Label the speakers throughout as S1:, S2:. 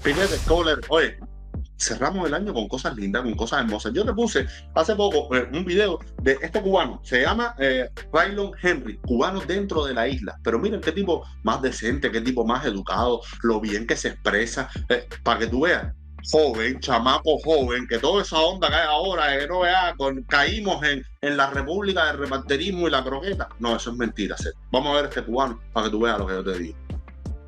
S1: Fíjate, Kohler, oye, cerramos el año con cosas lindas, con cosas hermosas. Yo te puse hace poco un video de este cubano, se llama Raylon Henry, cubano dentro de la isla. Pero miren qué tipo más decente, qué tipo más educado, lo bien que se expresa, para que tú veas. Joven, chamaco joven, que toda esa onda que hay ahora, que no vea, caímos en la república del reparterismo y la croqueta. No, eso es mentira. Vamos a ver este cubano para que tú veas lo que yo te digo.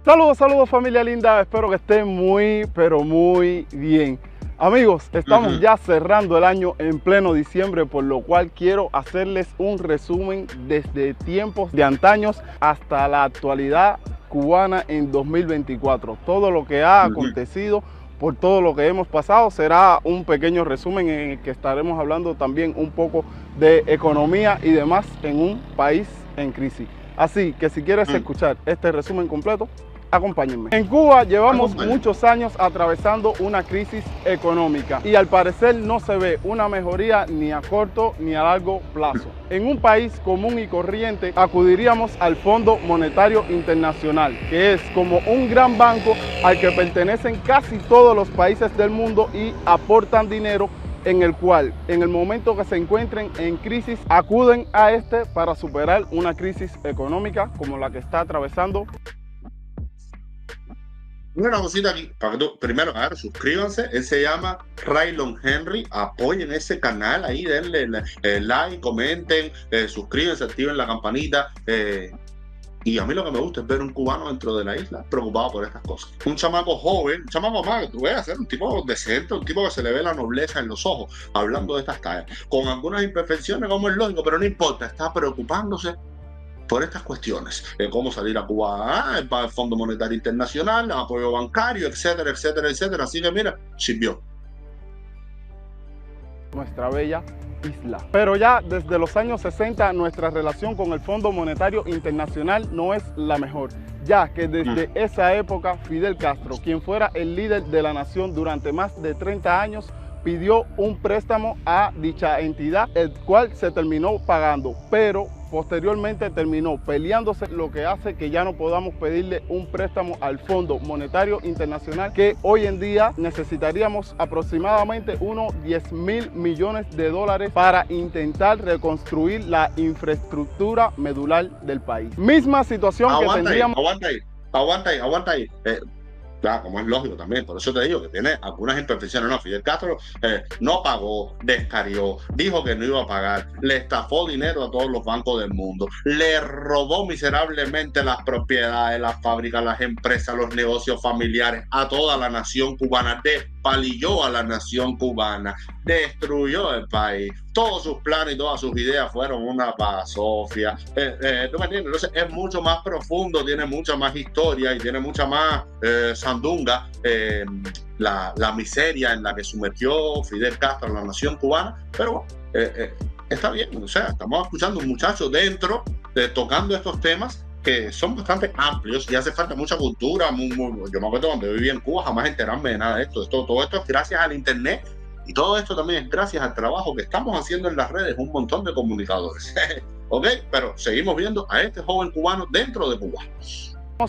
S2: Saludos, saludos familia linda, espero que estén muy, pero muy bien. Amigos, estamos ya cerrando el año en pleno diciembre, por lo cual quiero hacerles un resumen desde tiempos de antaños hasta la actualidad cubana en 2024. Todo lo que ha acontecido, por todo lo que hemos pasado, será un pequeño resumen en el que estaremos hablando también un poco de economía y demás en un país en crisis. Así que si quieres escuchar este resumen completo, acompáñenme. En Cuba llevamos muchos años atravesando una crisis económica y al parecer no se ve una mejoría ni a corto ni a largo plazo. En un país común y corriente acudiríamos al Fondo Monetario Internacional, que es como un gran banco al que pertenecen casi todos los países del mundo y aportan dinero, en el cual en el momento que se encuentren en crisis acuden a este para superar una crisis económica como la que está atravesando.
S1: Una cosita aquí, para que tú, primero, a ver, suscríbanse, él se llama Raylon Henry, apoyen ese canal ahí, denle like, comenten, suscríbanse, activen la campanita, y a mí lo que me gusta es ver un cubano dentro de la isla preocupado por estas cosas. Un chamaco joven, un chamaco más que tú veas, un tipo decente, un tipo que se le ve la nobleza en los ojos, hablando de estas tallas, con algunas imperfecciones como es lógico, pero no importa, está preocupándose por estas cuestiones, cómo salir a Cuba, el Fondo Monetario Internacional, apoyo bancario, etcétera, etcétera, etcétera. Así que mira, sirvió.
S2: Nuestra bella isla. Pero ya desde los años 60 nuestra relación con el Fondo Monetario Internacional no es la mejor, ya que desde esa época Fidel Castro, quien fuera el líder de la nación durante más de 30 años, pidió un préstamo a dicha entidad, el cual se terminó pagando, pero posteriormente terminó peleándose, lo que hace que ya no podamos pedirle un préstamo al Fondo Monetario Internacional, que hoy en día necesitaríamos aproximadamente unos 10.000 millones de dólares para intentar reconstruir la infraestructura medular del país. Misma situación que tendríamos...
S1: Aguanta ahí. Claro, como es lógico también, por eso te digo que tiene algunas imperfecciones. No, Fidel Castro no pagó, descarió, dijo que no iba a pagar, le estafó dinero a todos los bancos del mundo, le robó miserablemente las propiedades, las fábricas, las empresas, los negocios familiares a toda la nación cubana, despalilló a la nación cubana, destruyó el país. Todos sus planes y todas sus ideas fueron una basofia. ¿Tú me entiendes? Entonces es mucho más profundo, tiene mucha más historia y tiene mucha más sandunga la miseria en la que sumergió Fidel Castro a la nación cubana. Pero está bien, o sea, estamos escuchando un muchacho dentro tocando estos temas que son bastante amplios y hace falta mucha cultura. Yo me acuerdo cuando yo vivía en Cuba jamás enterarme de nada de esto. Todo esto es gracias al internet. Y todo esto también es gracias al trabajo que estamos haciendo en las redes, un montón de comunicadores. ¿Ok? Pero seguimos viendo a este joven cubano dentro de Cuba.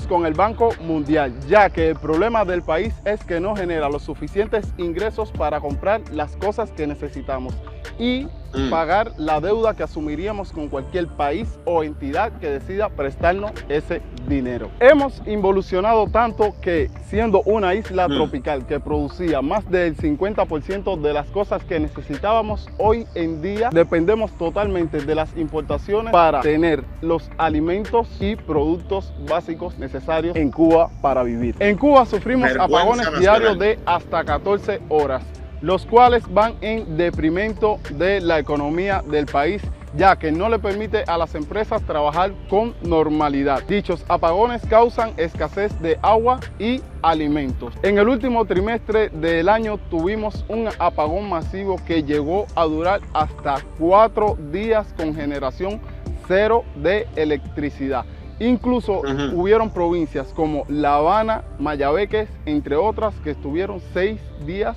S2: Con el Banco Mundial, ya que el problema del país es que no genera los suficientes ingresos para comprar las cosas que necesitamos y pagar la deuda que asumiríamos con cualquier país o entidad que decida prestarnos ese dinero. Hemos involucionado tanto que, siendo una isla tropical que producía más del 50% de las cosas que necesitábamos, hoy en día dependemos totalmente de las importaciones para tener los alimentos y productos básicos necesarios en Cuba para vivir. En Cuba sufrimos apagones diarios de hasta 14 horas. Los cuales van en detrimento de la economía del país, ya que no le permite a las empresas trabajar con normalidad. Dichos apagones causan escasez de agua y alimentos. En el último trimestre del año tuvimos un apagón masivo que llegó a durar hasta 4 días con generación cero de electricidad. Incluso hubieron provincias como La Habana, Mayabeques, entre otras, que estuvieron 6 días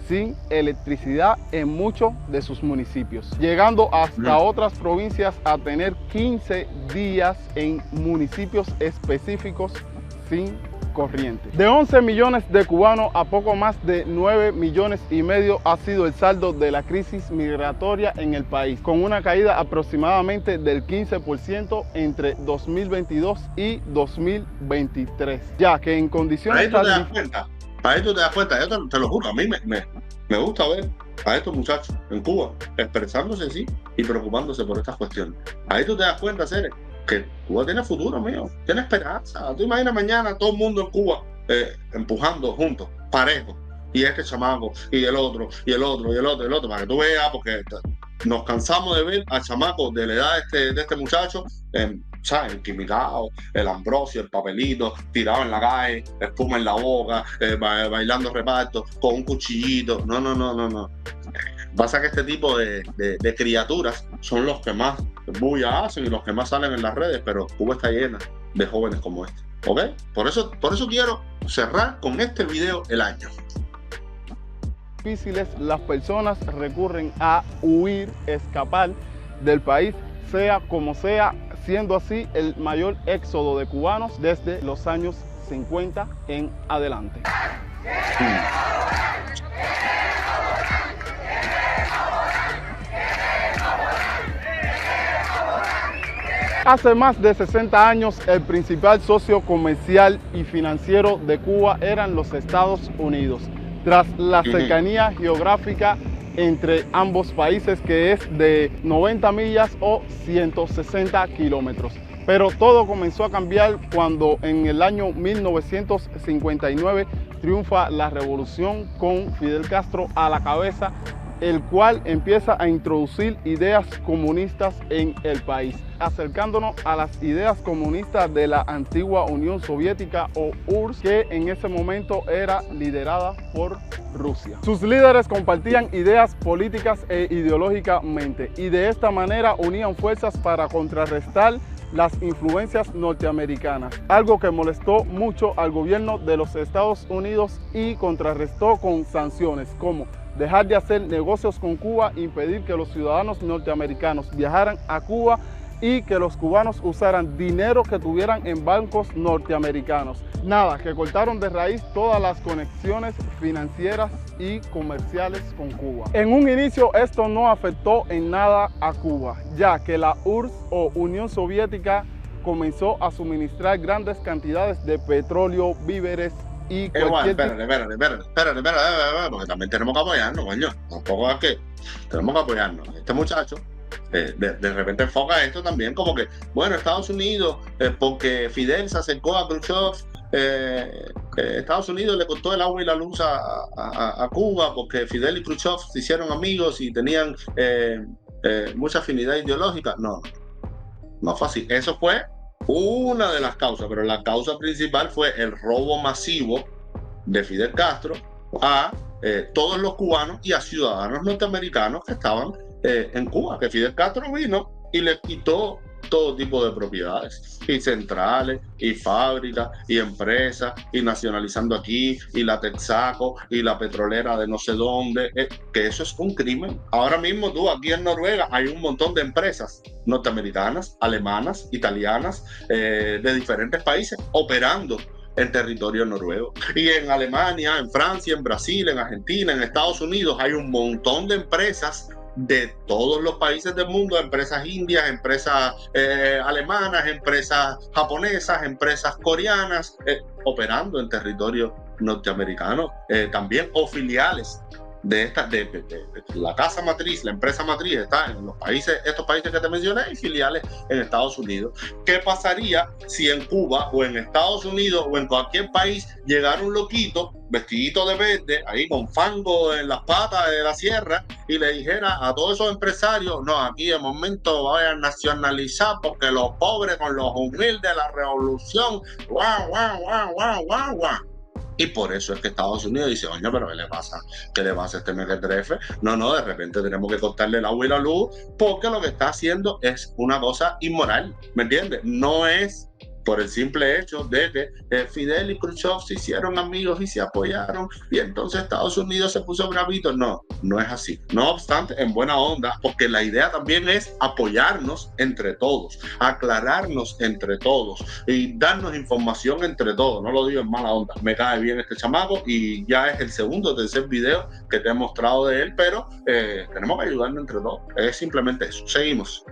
S2: sin electricidad en muchos de sus municipios, llegando hasta otras provincias a tener 15 días en municipios específicos sin corriente. De 11 millones de cubanos a poco más de 9 millones y medio ha sido el saldo de la crisis migratoria en el país, con una caída aproximadamente del 15% entre 2022 y 2023, ya que en condiciones...
S1: Ahí tú te das cuenta, yo te lo juro, a mí me gusta ver a estos muchachos en Cuba expresándose así y preocupándose por estas cuestiones. Ahí tú te das cuenta, Cere, que Cuba tiene futuro, mío, tiene esperanza. Tú imaginas mañana todo el mundo en Cuba empujando juntos, parejos, y este chamaco, y el otro, y el otro, y el otro, y el otro, para que tú veas, porque nos cansamos de ver a chamacos de la edad de este muchacho, ¿sabes? El quimicao, el Ambrosio, el papelito, tirado en la calle, espuma en la boca, bailando reparto, con un cuchillito. No. Pasa que este tipo de criaturas son los que más bulla hacen y los que más salen en las redes, pero Cuba está llena de jóvenes como este. ¿Ok? Por eso quiero cerrar con este video el año.
S2: Difíciles, las personas recurren a huir, escapar del país, sea como sea, siendo así el mayor éxodo de cubanos desde los años 50 en adelante. Hace más de 60 años, el principal socio comercial y financiero de Cuba eran los Estados Unidos, tras la cercanía geográfica entre ambos países, que es de 90 millas o 160 kilómetros. Pero todo comenzó a cambiar cuando en el año 1959 triunfa la revolución con Fidel Castro a la cabeza, el cual empieza a introducir ideas comunistas en el país, acercándonos a las ideas comunistas de la antigua Unión Soviética o URSS, que en ese momento era liderada por Rusia. Sus líderes compartían ideas políticas e ideológicamente, y de esta manera unían fuerzas para contrarrestar las influencias norteamericanas, algo que molestó mucho al gobierno de los Estados Unidos y contrarrestó con sanciones como dejar de hacer negocios con Cuba, impedir que los ciudadanos norteamericanos viajaran a Cuba y que los cubanos usaran dinero que tuvieran en bancos norteamericanos. Nada, que cortaron de raíz todas las conexiones financieras y comerciales con Cuba. En un inicio esto no afectó en nada a Cuba, ya que la URSS o Unión Soviética comenzó a suministrar grandes cantidades de petróleo, víveres y cualquier...
S1: Espérate, porque también tenemos que apoyarnos, coño. Tampoco es que tenemos que apoyarnos. Este muchacho de repente enfoca esto también como que, bueno, Estados Unidos, porque Fidel se acercó a Khrushchev, Estados Unidos le cortó el agua y la luz a Cuba porque Fidel y Khrushchev se hicieron amigos y tenían mucha afinidad ideológica. No fue así. Eso fue una de las causas, pero la causa principal fue el robo masivo de Fidel Castro a todos los cubanos y a ciudadanos norteamericanos que estaban en Cuba, que Fidel Castro vino y les quitó todo tipo de propiedades, y centrales, y fábricas, y empresas, y nacionalizando aquí, y la Texaco, y la petrolera de no sé dónde, que eso es un crimen. Ahora mismo tú aquí en Noruega hay un montón de empresas norteamericanas, alemanas, italianas, de diferentes países operando en territorio noruego. Y en Alemania, en Francia, en Brasil, en Argentina, en Estados Unidos hay un montón de empresas de todos los países del mundo, empresas indias, empresas alemanas, empresas japonesas, empresas coreanas, operando en territorio norteamericano, también, o filiales de la casa matriz, la empresa matriz está en los países, estos países que te mencioné, y filiales en Estados Unidos. ¿Qué pasaría si en Cuba o en Estados Unidos o en cualquier país llegara un loquito vestidito de verde, ahí con fango en las patas de la sierra, y le dijera a todos esos empresarios, no, aquí de momento voy a nacionalizar porque los pobres con los humildes de la revolución, guau? Y por eso es que Estados Unidos dice, oye, pero ¿qué le pasa? ¿Qué le pasa a este mequetrefe? No, de repente tenemos que cortarle el agua y la luz, porque lo que está haciendo es una cosa inmoral, ¿me entiendes? No es por el simple hecho de que Fidel y Khrushchev se hicieron amigos y se apoyaron y entonces Estados Unidos se puso bravito. No, no es así. No obstante, en buena onda, porque la idea también es apoyarnos entre todos, aclararnos entre todos y darnos información entre todos. No lo digo en mala onda, me cae bien este chamaco y ya es el segundo o tercer video que te he mostrado de él, pero tenemos que ayudarnos entre todos. Es simplemente eso. Seguimos.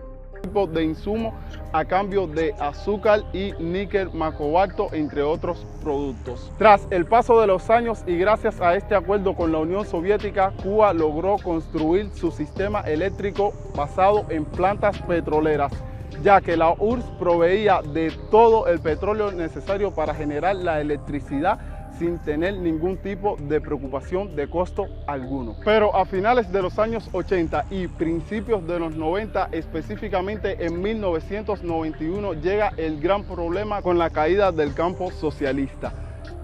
S2: De insumo a cambio de azúcar y níquel, cobalto, entre otros productos. Tras el paso de los años y gracias a este acuerdo con la Unión Soviética, Cuba logró construir su sistema eléctrico basado en plantas petroleras, ya que la URSS proveía de todo el petróleo necesario para generar la electricidad sin tener ningún tipo de preocupación de costo alguno. Pero a finales de los años 80 y principios de los 90, específicamente en 1991, llega el gran problema con la caída del campo socialista.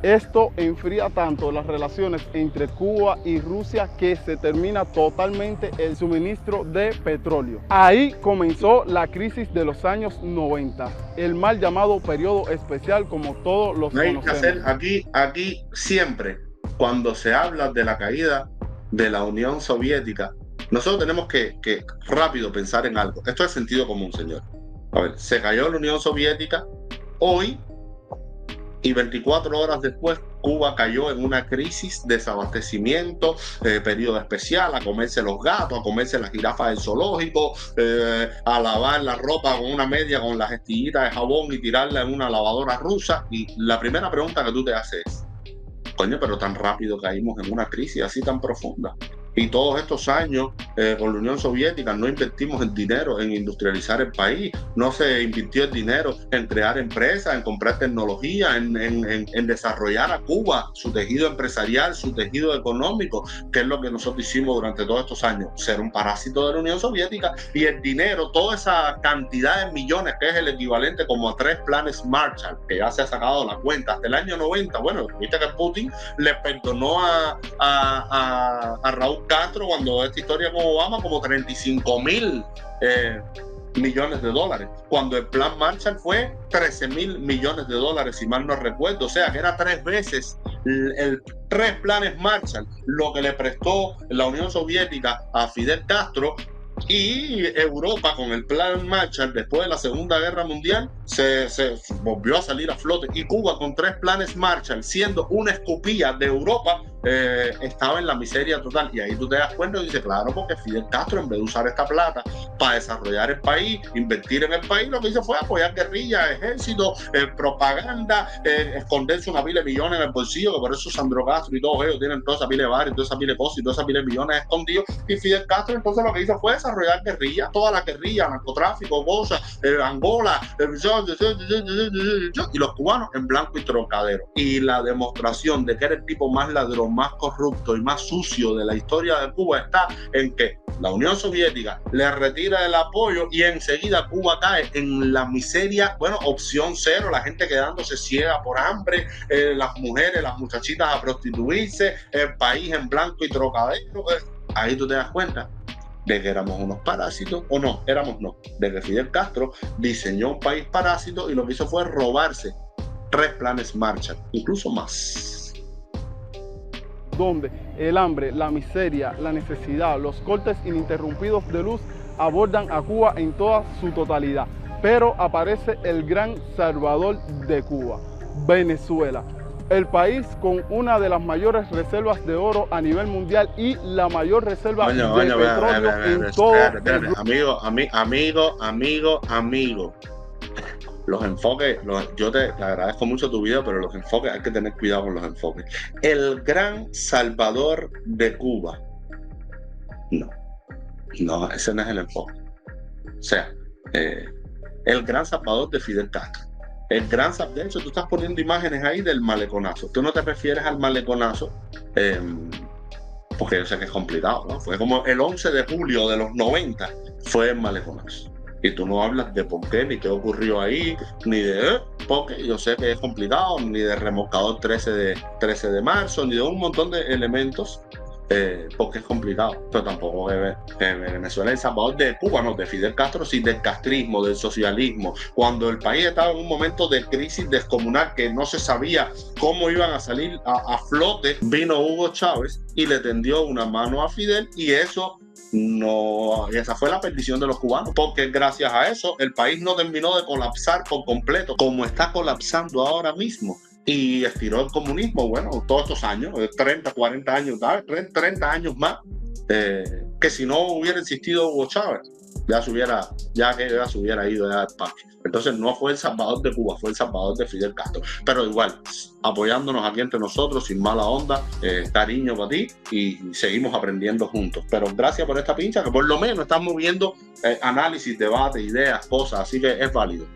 S2: Esto enfría tanto las relaciones entre Cuba y Rusia que se termina totalmente el suministro de petróleo. Ahí comenzó la crisis de los años 90, el mal llamado periodo especial, como todos los conocemos.
S1: Hay que hacer aquí siempre, cuando se habla de la caída de la Unión Soviética, nosotros tenemos que rápido pensar en algo. Esto es sentido común, señor. A ver, se cayó la Unión Soviética, hoy, y 24 horas después Cuba cayó en una crisis de desabastecimiento, periodo especial, a comerse los gatos, a comerse las jirafas del zoológico, a lavar la ropa con una media con las estillitas de jabón y tirarla en una lavadora rusa. Y la primera pregunta que tú te haces es, coño, pero tan rápido caímos en una crisis así tan profunda. Y todos estos años con la Unión Soviética no invertimos el dinero en industrializar el país, no se invirtió el dinero en crear empresas, en comprar tecnología, en desarrollar a Cuba, su tejido empresarial, su tejido económico, que es lo que nosotros hicimos durante todos estos años, ser un parásito de la Unión Soviética. Y el dinero, toda esa cantidad de millones, que es el equivalente como a 3 planes Marshall, que ya se ha sacado la cuenta hasta el año 90, bueno, viste que Putin le perdonó a Raúl Castro, cuando esta historia con Obama, como 35.000 millones de dólares, cuando el plan Marshall fue 13.000 millones de dólares, si mal no recuerdo. O sea que era 3 veces el 3 planes Marshall lo que le prestó la Unión Soviética a Fidel Castro. Y Europa, con el plan Marshall, después de la Segunda Guerra Mundial, se volvió a salir a flote. Y Cuba, con 3 planes Marshall, siendo una escopía de Europa, estaba en la miseria total. Y ahí tú te das cuenta y dices, claro, porque Fidel Castro, en vez de usar esta plata para desarrollar el país, invertir en el país, lo que hizo fue apoyar guerrillas, ejército, propaganda, esconderse una pila de millones en el bolsillo, que por eso Sandro Castro y todos ellos tienen toda esa pila de bares, toda esa pila de cosas y toda esa pila de millones escondidos. Y Fidel Castro entonces lo que hizo fue desarrollar guerrillas, toda la guerrilla, narcotráfico, cosas, Angola, y los cubanos en blanco y trocadero. Y la demostración de que era el tipo más ladrón, más corrupto y más sucio de la historia de Cuba está en que la Unión Soviética le retira el apoyo y enseguida Cuba cae en la miseria, bueno, opción cero, la gente quedándose ciega por hambre, las mujeres, las muchachitas a prostituirse, el país en blanco y trocadero. Ahí tú te das cuenta de que éramos unos parásitos, o no, de que Fidel Castro diseñó un país parásito y lo que hizo fue robarse 3 planes Marshall, incluso más.
S2: Donde el hambre, la miseria, la necesidad, los cortes ininterrumpidos de luz abordan a Cuba en toda su totalidad. Pero aparece el gran salvador de Cuba, Venezuela. El país con una de las mayores reservas de oro a nivel mundial y la mayor reserva de petróleo en todo el mundo.
S1: Amigo. Los enfoques, yo te agradezco mucho tu video, pero los enfoques, hay que tener cuidado con los enfoques. El gran salvador de Cuba. No, ese no es el enfoque. O sea, el gran salvador de Fidel Castro. De hecho, tú estás poniendo imágenes ahí del maleconazo. Tú no te refieres al maleconazo, porque yo sé que es complicado, ¿no? Fue como el 11 de julio de los 90, fue el maleconazo. Y tú no hablas de por qué, ni qué ocurrió ahí, ni de porque yo sé que es complicado, ni de remolcador 13 de marzo, ni de un montón de elementos porque es complicado, pero tampoco Venezuela es El Salvador de Cuba, no, de Fidel Castro, sí, del castrismo, del socialismo, cuando el país estaba en un momento de crisis descomunal que no se sabía cómo iban a salir a flote, vino Hugo Chávez y le tendió una mano a Fidel, y eso no, esa fue la perdición de los cubanos, porque gracias a eso el país no terminó de colapsar por completo como está colapsando ahora mismo. Y estiró el comunismo, bueno, todos estos años, 30, 40 años, 30 años más, que si no hubiera existido Hugo Chávez, ya se hubiera ido ya al parque. Entonces no fue El Salvador de Cuba, fue El Salvador de Fidel Castro. Pero igual, apoyándonos aquí entre nosotros, sin mala onda, cariño para ti, y seguimos aprendiendo juntos. Pero gracias por esta pincha, que por lo menos estamos viendo análisis, debate, ideas, cosas, así que es válido.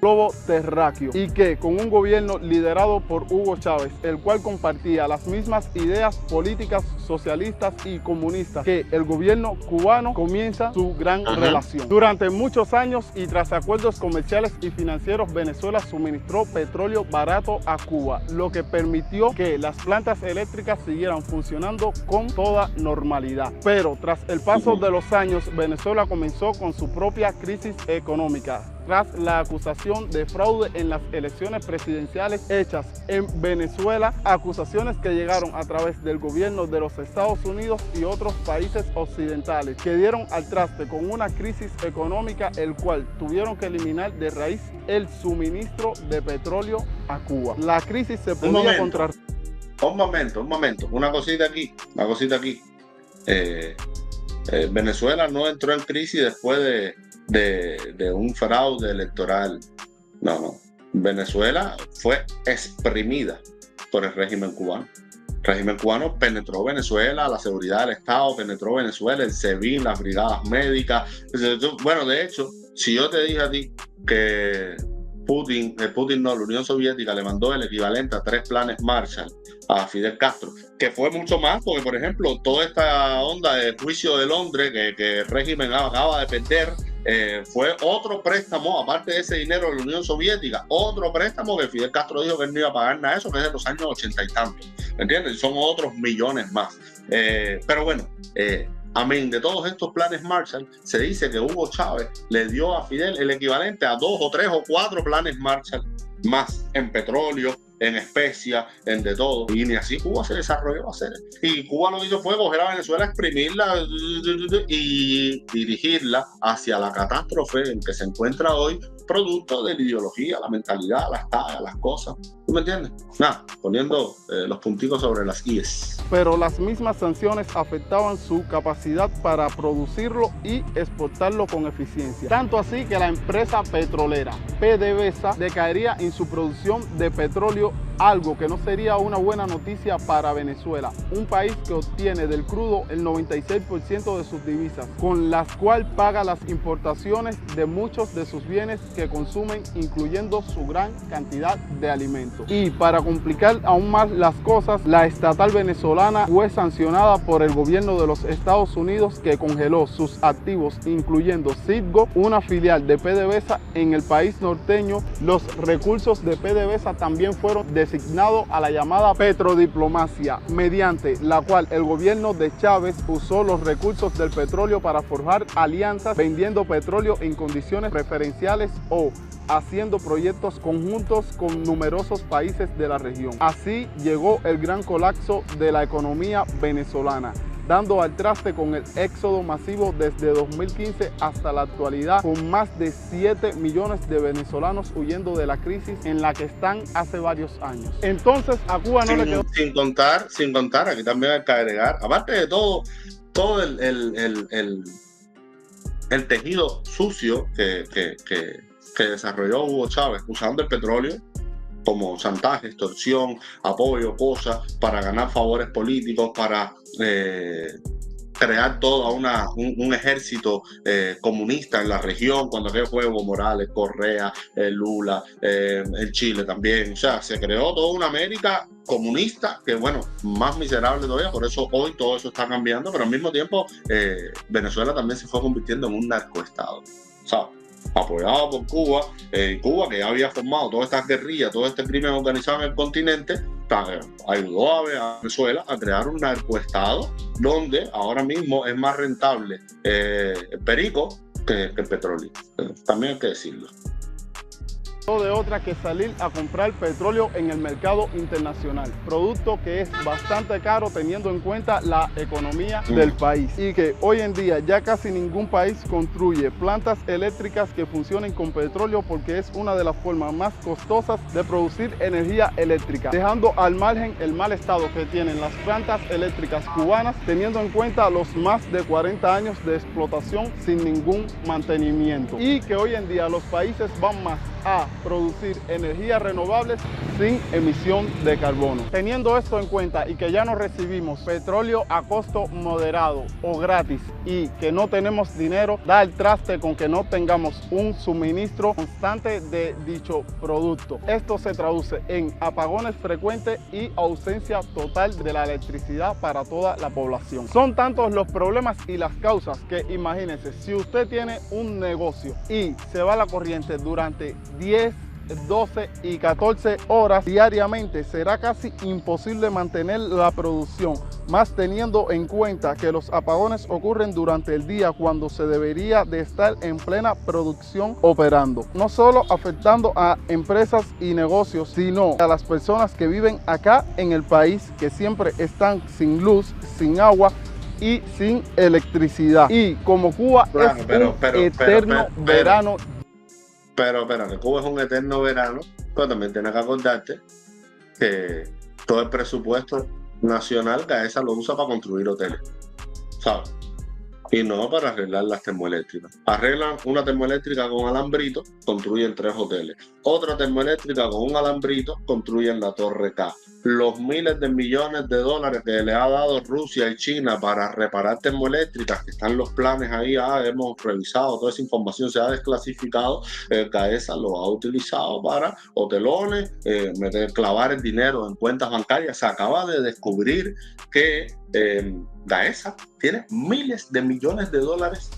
S2: Globo terráqueo, y que con un gobierno liderado por Hugo Chávez, el cual compartía las mismas ideas políticas socialistas y comunistas que el gobierno cubano, comienza su gran relación. Durante muchos años y tras acuerdos comerciales y financieros, Venezuela suministró petróleo barato a Cuba, lo que permitió que las plantas eléctricas siguieran funcionando con toda normalidad. Pero tras el paso de los años, Venezuela comenzó con su propia crisis económica, tras la acusación de fraude en las elecciones presidenciales hechas en Venezuela, acusaciones que llegaron a través del gobierno de los Estados Unidos y otros países occidentales, que dieron al traste con una crisis económica, el cual tuvieron que eliminar de raíz el suministro de petróleo a Cuba. La crisis se podía contrarrestar.
S1: Un momento, una cosita aquí. Venezuela no entró en crisis después de un fraude electoral. No. Venezuela fue exprimida por el régimen cubano. El régimen cubano penetró Venezuela, la seguridad del Estado penetró Venezuela, el SEBIN, las brigadas médicas. Bueno, de hecho, si yo te dije a ti que la Unión Soviética le mandó el equivalente a 3 planes Marshall a Fidel Castro, que fue mucho más, porque por ejemplo toda esta onda de juicio de Londres que el régimen acaba de perder, fue otro préstamo, aparte de ese dinero de la Unión Soviética, otro préstamo que Fidel Castro dijo que él no iba a pagar nada de eso, que es de los años 80 y tantos, ¿me entiendes? Son otros millones más. Pero bueno, amén de todos estos planes Marshall, se dice que Hugo Chávez le dio a Fidel el equivalente a 2 o 3 o 4 planes Marshall más en petróleo, en especias, en de todo. Y ni así Cuba se desarrolló a hacer. Y Cuba lo que hizo fue coger a Venezuela, exprimirla y dirigirla hacia la catástrofe en que se encuentra hoy, producto de la ideología, la mentalidad, las tagas, las cosas. ¿Tú me entiendes? Nada, poniendo los punticos sobre las IES.
S2: Pero las mismas sanciones afectaban su capacidad para producirlo y exportarlo con eficiencia. Tanto así que la empresa petrolera PDVSA decaería en su producción de petróleo, algo que no sería una buena noticia para Venezuela, un país que obtiene del crudo el 96% de sus divisas, con las cuales paga las importaciones de muchos de sus bienes que consumen, incluyendo su gran cantidad de alimentos. Y para complicar aún más las cosas, la estatal venezolana fue sancionada por el gobierno de los Estados Unidos, que congeló sus activos, incluyendo Citgo, una filial de PDVSA en el país norteño. Los recursos de PDVSA también fueron designado a la llamada petrodiplomacia, mediante la cual el gobierno de Chávez usó los recursos del petróleo para forjar alianzas, vendiendo petróleo en condiciones preferenciales o haciendo proyectos conjuntos con numerosos países de la región. Así llegó el gran colapso de la economía venezolana, dando al traste con el éxodo masivo desde 2015 hasta la actualidad, con más de 7 millones de venezolanos huyendo de la crisis en la que están hace varios años. Entonces a Cuba no le quedó...
S1: Sin contar, aquí también hay que agregar, aparte de todo el tejido sucio que desarrolló Hugo Chávez usando el petróleo como chantaje, extorsión, apoyo, cosas para ganar favores políticos, para crear todo un ejército comunista en la región, cuando aquel fue Evo Morales, Correa, Lula, en Chile también. O sea, se creó toda una América comunista que, bueno, más miserable todavía. Por eso hoy todo eso está cambiando, pero al mismo tiempo Venezuela también se fue convirtiendo en un narcoestado, ¿sabes? Apoyado por Cuba, Cuba que ya había formado todas estas guerrillas, todo este crimen organizado en el continente, ayudó a Venezuela a crear un narcoestado donde ahora mismo es más rentable el perico que el petróleo. También hay que decirlo.
S2: De otra que salir a comprar petróleo en el mercado internacional, producto que es bastante caro teniendo en cuenta la economía del país, y que hoy en día ya casi ningún país construye plantas eléctricas que funcionen con petróleo porque es una de las formas más costosas de producir energía eléctrica, dejando al margen el mal estado que tienen las plantas eléctricas cubanas, teniendo en cuenta los más de 40 años de explotación sin ningún mantenimiento, y que hoy en día los países van más a producir energías renovables sin emisión de carbono. Teniendo esto en cuenta y que ya no recibimos petróleo a costo moderado o gratis y que no tenemos dinero, da el traste con que no tengamos un suministro constante de dicho producto. Esto se traduce en apagones frecuentes y ausencia total de la electricidad para toda la población. Son tantos los problemas y las causas que imagínense, si usted tiene un negocio y se va la corriente durante 10, 12 y 14 horas diariamente, será casi imposible mantener la producción, más teniendo en cuenta que los apagones ocurren durante el día cuando se debería de estar en plena producción operando, no solo afectando a empresas y negocios, sino a las personas que viven acá en el país, que siempre están sin luz, sin agua y sin electricidad. Y como Cuba es un eterno verano.
S1: Pero que Cuba es un eterno verano, pero también tienes que acordarte que todo el presupuesto nacional Gaesa lo usa para construir hoteles, ¿sabes? Y no para arreglar las termoeléctricas. Arreglan una termoeléctrica con alambrito, construyen 3 hoteles. Otra termoeléctrica con un alambrito, construyen la Torre K. Los miles de millones de dólares que le ha dado Rusia y China para reparar termoeléctricas, que están los planes ahí, hemos revisado toda esa información, se ha desclasificado, Gaesa lo ha utilizado para hotelones, clavar el dinero en cuentas bancarias. Se acaba de descubrir que Gaesa tiene miles de millones de dólares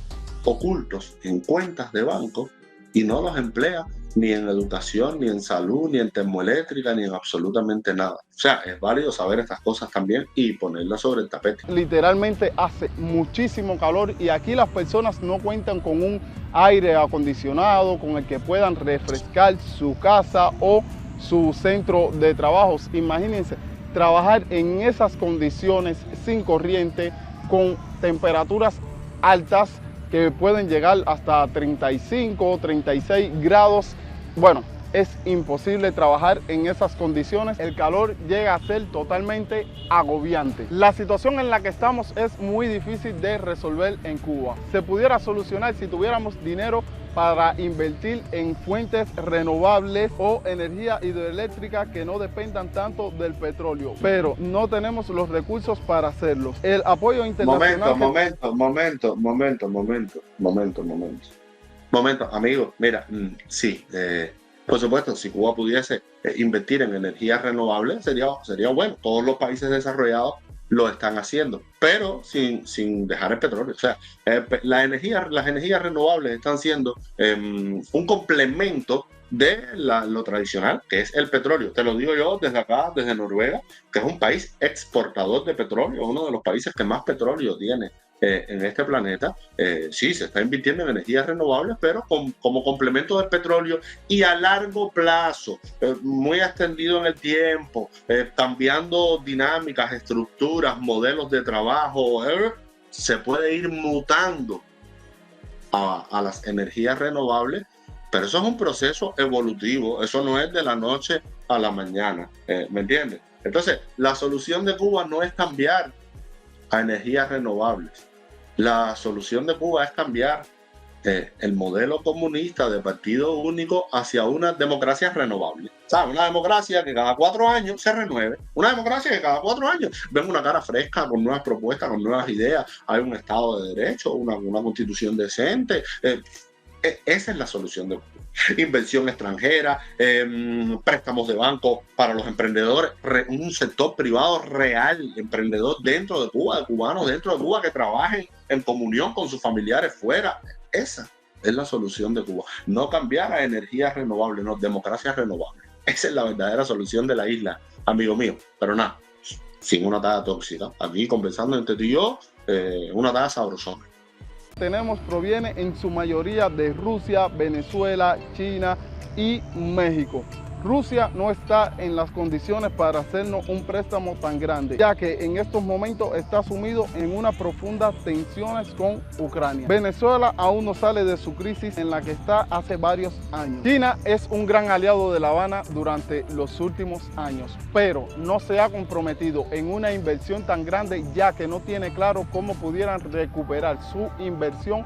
S1: ocultos en cuentas de banco y no los emplea ni en educación, ni en salud, ni en termoeléctrica, ni en absolutamente nada. O sea, es válido saber estas cosas también y ponerlas sobre el tapete.
S2: Literalmente hace muchísimo calor y aquí las personas no cuentan con un aire acondicionado con el que puedan refrescar su casa o su centro de trabajos. Imagínense trabajar en esas condiciones sin corriente, con temperaturas altas que pueden llegar hasta 35, 36 grados. Bueno, es imposible trabajar en esas condiciones. El calor llega a ser totalmente agobiante. La situación en la que estamos es muy difícil de resolver en Cuba. Se pudiera solucionar si tuviéramos dinero para invertir en fuentes renovables o energía hidroeléctrica que no dependan tanto del petróleo, pero no tenemos los recursos para hacerlo. El apoyo internacional...
S1: Momento, amigo, mira, sí, por supuesto, si Cuba pudiese invertir en energías renovables, sería bueno. Todos los países desarrollados lo están haciendo, pero sin dejar el petróleo. O sea, las energías renovables están siendo un complemento de lo tradicional, que es el petróleo. Te lo digo yo desde acá, desde Noruega, que es un país exportador de petróleo, uno de los países que más petróleo tiene en este planeta. Sí, se está invirtiendo en energías renovables, pero como complemento del petróleo y a largo plazo, muy extendido en el tiempo, cambiando dinámicas, estructuras, modelos de trabajo, se puede ir mutando a las energías renovables, pero eso es un proceso evolutivo, eso no es de la noche a la mañana, ¿me entiendes? Entonces, la solución de Cuba no es cambiar a energías renovables. La solución de Cuba es cambiar el modelo comunista de partido único hacia una democracia renovable. ¿Sabes? Una democracia que cada 4 años se renueve. Una democracia que cada 4 años venga una cara fresca, con nuevas propuestas, con nuevas ideas. Hay un Estado de Derecho, una constitución decente. Esa es la solución de Cuba. Inversión extranjera, préstamos de banco para los emprendedores, un sector privado real, emprendedor dentro de Cuba, de cubanos dentro de Cuba que trabajen en comunión con sus familiares fuera. Esa es la solución de Cuba. No cambiar a energías renovables, no, democracia renovable. Esa es la verdadera solución de la isla amigo mío, pero nada, sin una talla tóxica. Aquí conversando entre tú y yo, una talla sabrosona.
S2: Tenemos proviene en su mayoría de Rusia, Venezuela, China y México. Rusia no está en las condiciones para hacernos un préstamo tan grande, ya que en estos momentos está sumido en una profunda tensiones con Ucrania. Venezuela aún no sale de su crisis en la que está hace varios años. China es un gran aliado de La Habana durante los últimos años, pero no se ha comprometido en una inversión tan grande, ya que no tiene claro cómo pudieran recuperar su inversión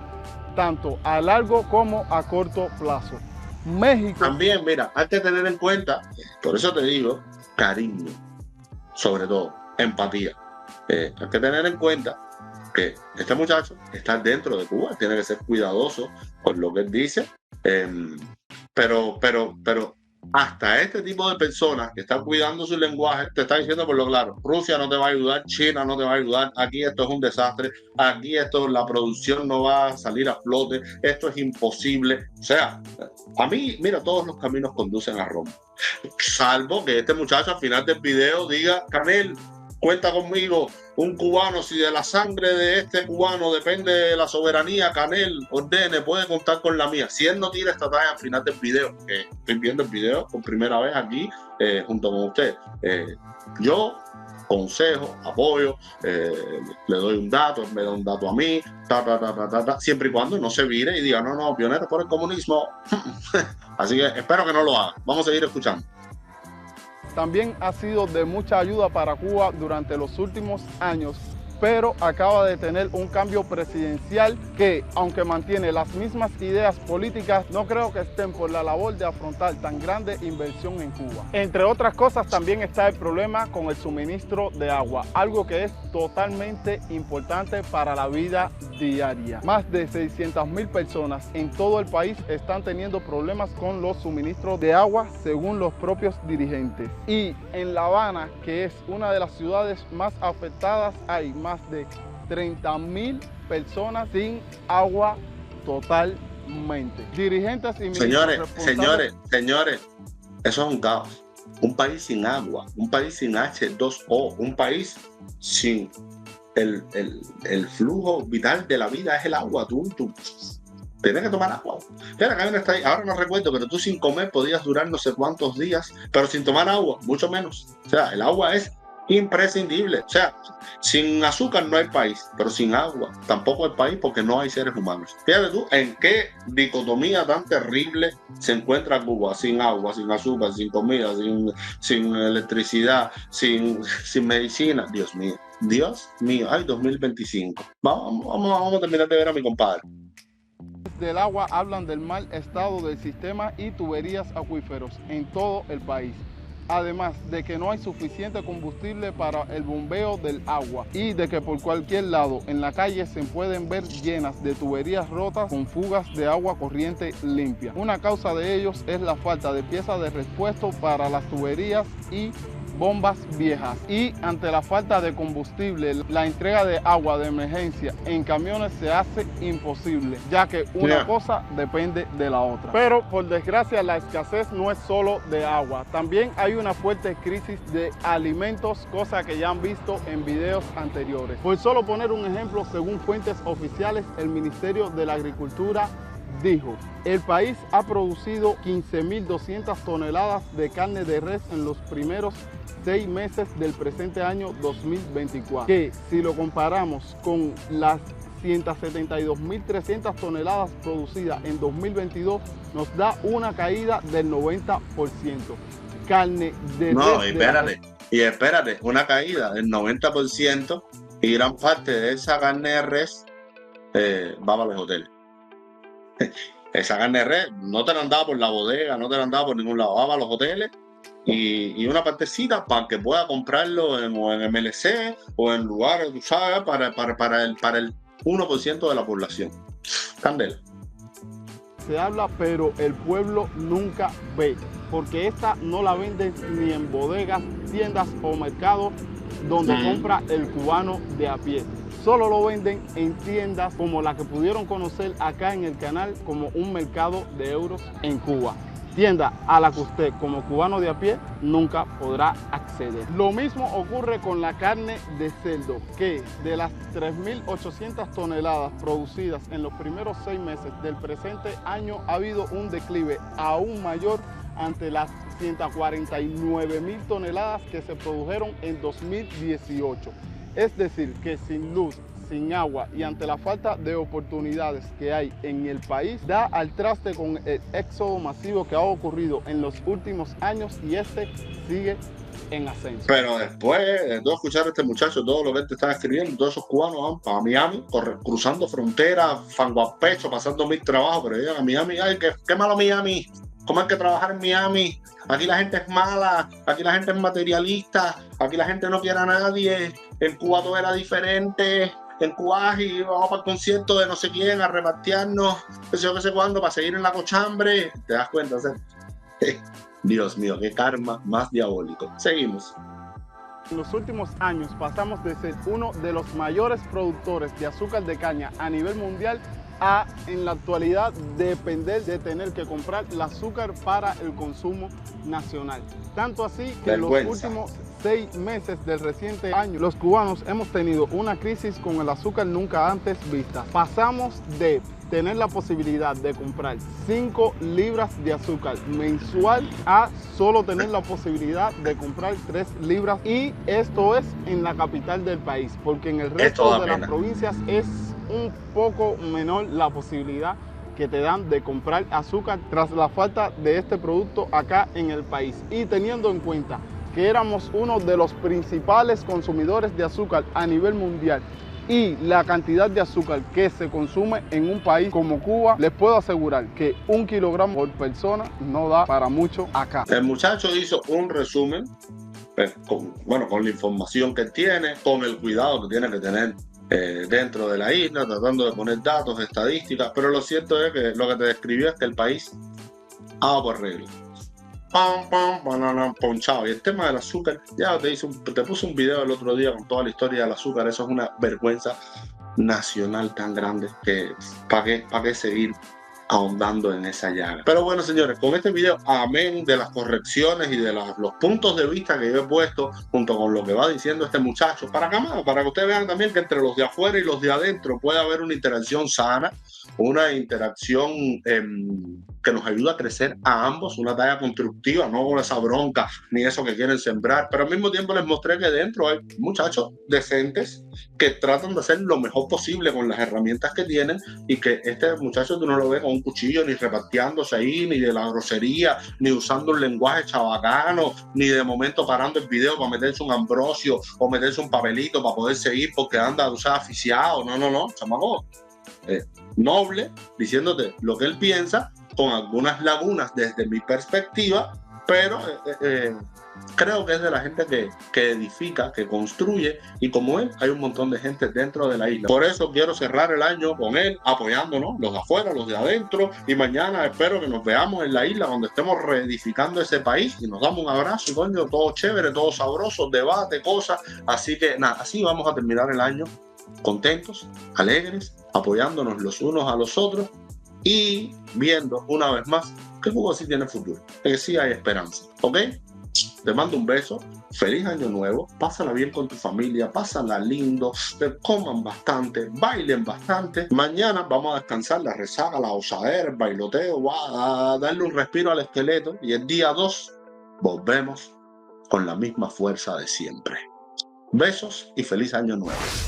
S2: tanto a largo como a corto plazo. México.
S1: También, mira, hay que tener en cuenta, por eso te digo, cariño, sobre todo, empatía. Hay que tener en cuenta que este muchacho está dentro de Cuba, tiene que ser cuidadoso con lo que él dice, pero hasta este tipo de personas que están cuidando su lenguaje te está diciendo por lo claro, Rusia no te va a ayudar, China no te va a ayudar, aquí esto es un desastre, aquí la producción no va a salir a flote, esto es imposible. O sea, a mí, mira, todos los caminos conducen a Roma, salvo que este muchacho al final del video diga, Canel, cuenta conmigo, un cubano, si de la sangre de este cubano depende la soberanía, Canel, ordene, puede contar con la mía. Si él no tira esta talla al final del video, que estoy viendo el video por primera vez aquí junto con usted, yo consejo, apoyo, le doy un dato, él me da un dato a mí, siempre y cuando no se vire y diga, no, pionero por el comunismo. Así que espero que no lo haga. Vamos a seguir escuchando.
S2: También ha sido de mucha ayuda para Cuba durante los últimos años, pero acaba de tener un cambio presidencial que, aunque mantiene las mismas ideas políticas, no creo que estén por la labor de afrontar tan grande inversión en Cuba. Entre otras cosas, también está el problema con el suministro de agua, algo que es totalmente importante para la vida diaria. Más de 600,000 personas en todo el país están teniendo problemas con los suministros de agua, según los propios dirigentes. Y en La Habana, que es una de las ciudades más afectadas, hay más de 30,000 personas sin agua totalmente. Dirigentes y
S1: ministros señores, eso es un caos. Un país sin agua, un país sin H2O, un país sin el flujo vital de la vida es el agua. Tú tienes que tomar agua. Mira, ahora no recuerdo, pero tú sin comer podías durar no sé cuántos días, pero sin tomar agua, mucho menos. O sea, el agua es imprescindible. O sea, sin azúcar no hay país, pero sin agua tampoco hay país porque no hay seres humanos. Fíjate tú en qué dicotomía tan terrible se encuentra Cuba, sin agua, sin azúcar, sin comida, sin electricidad, sin medicina. Dios mío, ay, 2025. Vamos a terminar de ver a mi compadre.
S2: Del agua hablan del mal estado del sistema y tuberías acuíferos en todo el país. Además de que no hay suficiente combustible para el bombeo del agua y de que por cualquier lado en la calle se pueden ver llenas de tuberías rotas con fugas de agua corriente limpia. Una causa de ellos es la falta de piezas de repuesto para las tuberías y bombas viejas, y ante la falta de combustible, la entrega de agua de emergencia en camiones se hace imposible, ya que una cosa depende de la otra. Pero por desgracia la escasez no es solo de agua, también hay una fuerte crisis de alimentos, cosa que ya han visto en videos anteriores. Por solo poner un ejemplo, según fuentes oficiales, el Ministerio de la Agricultura dijo, el país ha producido 15.200 toneladas de carne de res en los primeros 6 meses del presente año 2024, que si lo comparamos con las 172.300 toneladas producidas en 2022, nos da una caída del 90%. Carne de res.
S1: Espérate, una caída del 90% y gran parte de esa carne de res va para los hoteles. Esa carne de res no te la han dado por la bodega, no te la han dado por ningún lado, va a los hoteles y una partecita para que pueda comprarlo en MLC o en lugares, tú sabes, para el 1% de la población. Candela.
S2: Se habla, pero el pueblo nunca ve, porque esta no la venden ni en bodegas, tiendas o mercados donde compra el cubano de a pie. Solo lo venden en tiendas como la que pudieron conocer acá en el canal como un mercado de euros en Cuba. tienda a la que usted como cubano de a pie nunca podrá acceder. Lo mismo ocurre con la carne de cerdo, que de las 3.800 toneladas producidas en los primeros 6 meses del presente año ha habido un declive aún mayor ante las 149.000 toneladas que se produjeron en 2018. Es decir, que sin luz, sin agua y ante la falta de oportunidades que hay en el país, da al traste con el éxodo masivo que ha ocurrido en los últimos años y este sigue en ascenso.
S1: Pero después de todo escuchar a este muchacho, todo lo que él te está escribiendo, todos esos cubanos van para Miami, cruzando fronteras, fango a pecho, pasando 1000 trabajos, pero llegan a Miami, ay, qué malo Miami. ¿Cómo hay que trabajar en Miami? Aquí la gente es mala, aquí la gente es materialista, aquí la gente no quiere a nadie, en Cuba todo era diferente, en Cuba vamos para el concierto de no sé quién a repartearnos, no sé cuándo, para seguir en la cochambre. ¿Te das cuenta? O sea, Dios mío, qué karma más diabólico. Seguimos.
S2: En los últimos años pasamos de ser uno de los mayores productores de azúcar de caña a nivel mundial a, en la actualidad, depender de tener que comprar el azúcar para el consumo nacional. Tanto así que en los últimos 6 meses del reciente año, los cubanos hemos tenido una crisis con el azúcar nunca antes vista. Pasamos de tener la posibilidad de comprar 5 libras de azúcar mensual a solo tener la posibilidad de comprar 3 libras, y esto es en la capital del país, porque en el resto de las provincias es un poco menor la posibilidad que te dan de comprar azúcar tras la falta de este producto acá en el país. Y teniendo en cuenta que éramos uno de los principales consumidores de azúcar a nivel mundial y la cantidad de azúcar que se consume en un país como Cuba, les puedo asegurar que 1 kilogramo por persona no da para mucho acá.
S1: El muchacho hizo un resumen, con la información que tiene, con el cuidado que tiene que tener dentro de la isla, tratando de poner datos, estadísticas, pero lo cierto es que lo que te describió es que el país ha por regla. Ponchado. Y el tema del azúcar, ya te puse un video el otro día con toda la historia del azúcar. Eso es una vergüenza nacional tan grande que ¿para qué seguir ahondando en esa llaga? Pero bueno, señores, con este video, amén de las correcciones y de los puntos de vista que yo he puesto junto con lo que va diciendo este muchacho, para que ustedes vean también que entre los de afuera y los de adentro puede haber una interacción sana, una interacción que nos ayuda a crecer a ambos, una talla constructiva, no con esa bronca ni eso que quieren sembrar. Pero al mismo tiempo les mostré que dentro hay muchachos decentes que tratan de hacer lo mejor posible con las herramientas que tienen, y que este muchacho tú no lo ves con un cuchillo ni repartiéndose ahí, ni de la grosería, ni usando un lenguaje chabacano, ni de momento parando el video para meterse un ambrosio o meterse un papelito para poder seguir porque anda a usar aficiado. No, chamaco. Noble, diciéndote lo que él piensa, con algunas lagunas desde mi perspectiva, pero creo que es de la gente que edifica, que construye, y como él hay un montón de gente dentro de la isla. Por eso quiero cerrar el año con él, apoyándonos, los de afuera, los de adentro, y mañana espero que nos veamos en la isla donde estemos reedificando ese país y nos damos un abrazo, coño, todo chévere, todo sabroso, debate, cosas. Así que nada, así vamos a terminar el año contentos, alegres, apoyándonos los unos a los otros y viendo una vez más que Cuba sí tiene futuro, que sí hay esperanza, ¿ok? Te mando un beso, feliz año nuevo, pásala bien con tu familia, pásala lindo, coman bastante, bailen bastante. Mañana vamos a descansar la resaca, la osadera, el bailoteo, a darle un respiro al esqueleto, y el día 2 volvemos con la misma fuerza de siempre. Besos y feliz año nuevo.